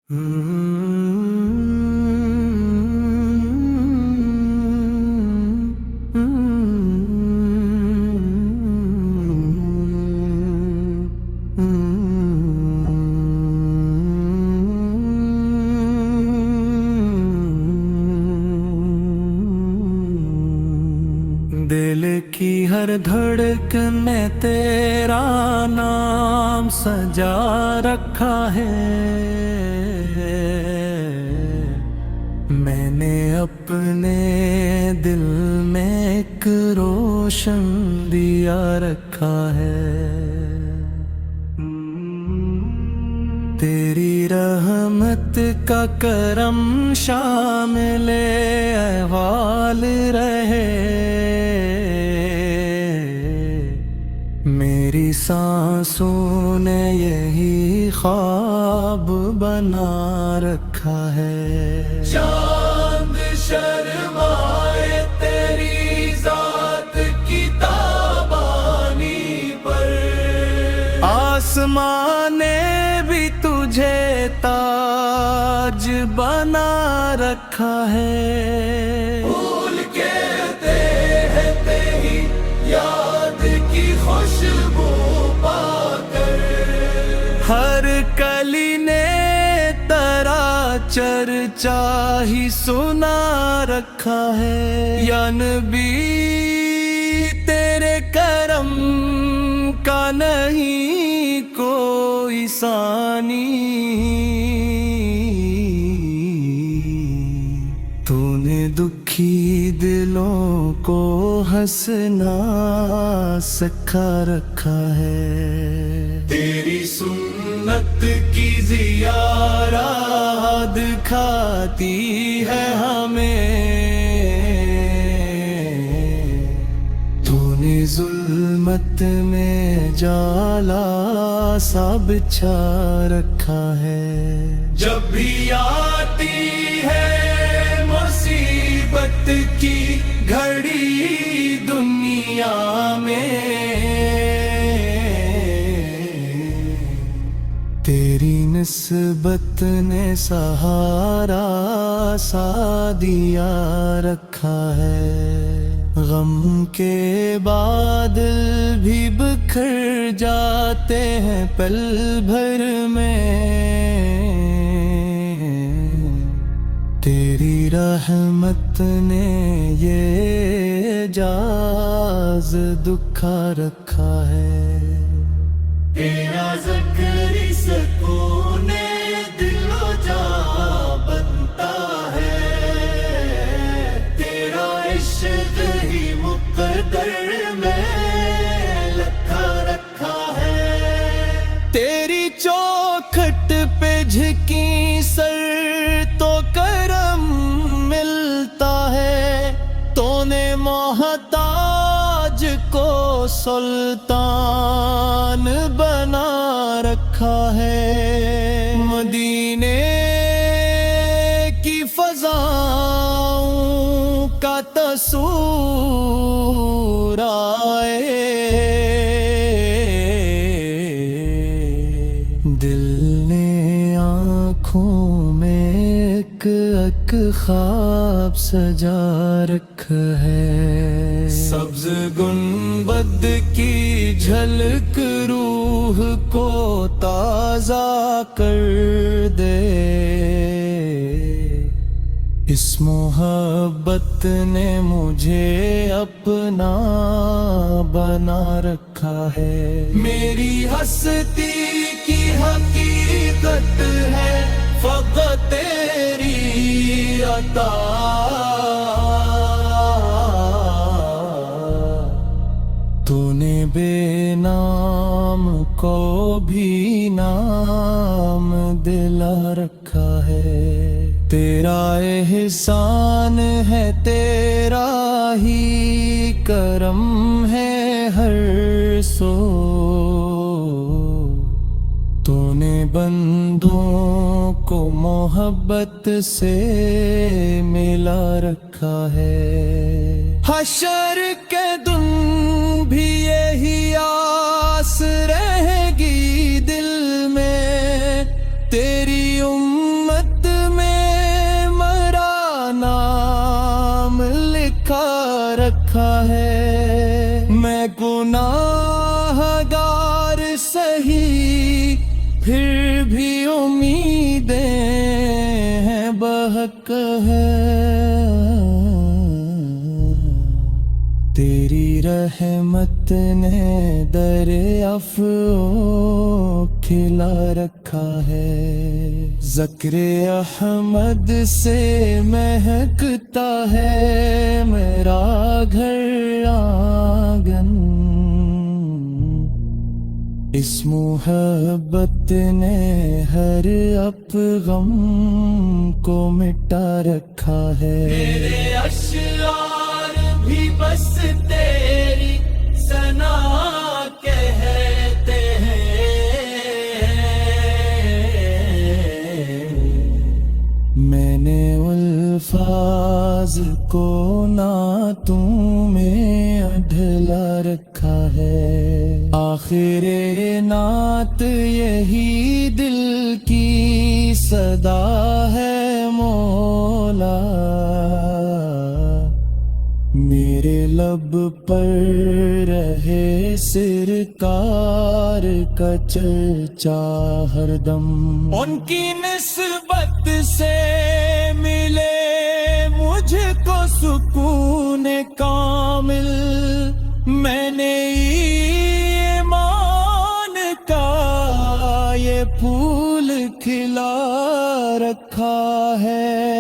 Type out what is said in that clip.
दिल की हर धड़कन में तेरा नाम सजा रखा है। मैंने अपने दिल में एक रोशन दिया रखा है। तेरी रहमत का करम शामिल अहवाल रहे। मेरी सांसों ने यही ख्वाब बना रखा है। चांद शर्माए तेरी जात की ताबानी पर, आसमान ने भी तुझे ताज बना रखा है। भूल के हैं तेरी याद की खुशबू पाकर, हर कली ने तेरा चर्चा ही सुना रखा है। या नबी तेरे करम का नहीं कोई सानी, तूने दुखी दिलों को हंसना सिखा रखा है। तेरी सुन्नत की ज़ियारा दिखाती है हमें। तूने जुल्मत में जाला सा बिछा रखा है। जब भी आती है मुसीबत की घड़ी दुनिया में, तेरी निस्बत ने सहारा सा दिया रखा है। गम के बादल भी बिखर जाते हैं पल भर में। तेरी रहमत ने ये जाज दुखा रखा है। तेरा ज़िक्र सुकूने दिलो जा बनता है। तेरा इश्क ही मुक़द्दर में लिखा रखा है। तेरी चौखट पे झुकी सर तो करम मिलता है। तूने मोहताज को सुल्तान बना रखा है। मदीने की फज़ाओं का तसूर आए। दिल ने आँखों में एक ख्वाब सजा रखा है। सब्ज गुंबद की झलक रूह को ताजा कर दे। इस मोहब्बत ने मुझे अपना बना रखा है। मेरी हस्ती की हकीकत है फ़क़त तेरी अता। तूने बेनाम को भी नाम दिला रखा है। तेरा एहसान है, तेरा ही करम है हर सो। तूने बंदों को मोहब्बत से मिला रखा है। हशर के दिन भी यही आस रहेगी दिल में। तेरी किस्मत में मेरा नाम लिखा रखा है। मैं गुनाहगार सही फिर भी उम्मीदें हैं बहक है। तेरी रहमत ने दरियाफ़ो खिला रखा है। ज़िक्र अहमद से महकता है मेरा घर आंगन। इस मोहब्बत ने हर गम को मिटा रखा है। मेरे अशआर भी बस तेरी सना कहते हैं। मैंने अल्फाज को नातों में ढला रखा है। आखिरे नात यही दिल की सदा है मौला। मेरे लब पर रहे सरकार का चर्चा हरदम। उनकी निस्बत से मिले मुझको सुकून कामिल। मैंने ईमान का ये फूल खिला रखा है।